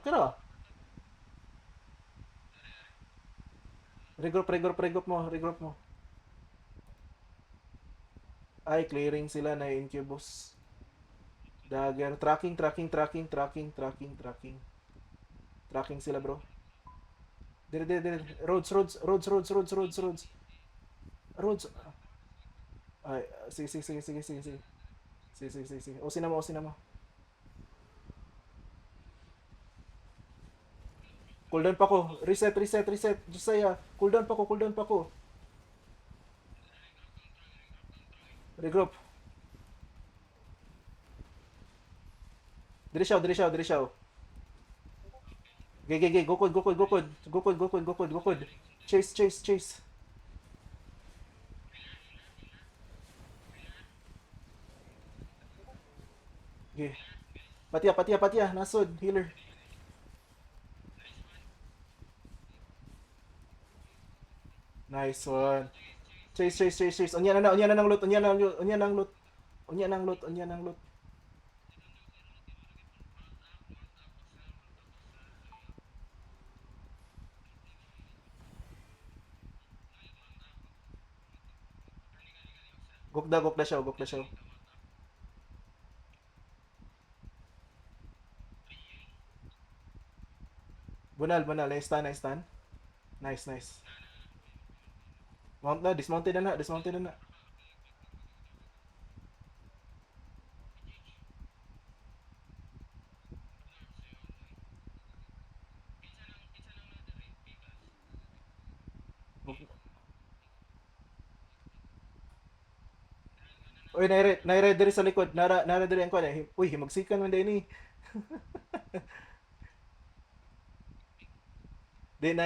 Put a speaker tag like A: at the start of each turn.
A: Okay ra. Regroup mo, regroup mo. Ay, clearing sila na incubus. Dagger. Tracking. Tracking sila, bro. Dire. Roads. Ay, sige. Sige. Osin na mo. Cooldown pa ko. Reset. Josiah. Cooldown pa ko. Regroup. Dire siya. Gay. Go code. Chase. Gay. Patia. Nasod. Healer. Nice one. Chase. Unya na ng loot. Unya ng loot. Gokda siya. Bunal. Na-stun. Nice. Dismounted na. Uy, naire diri sa likod. Nara diri ang kwan eh. Uy, himagsikan man din ni. Di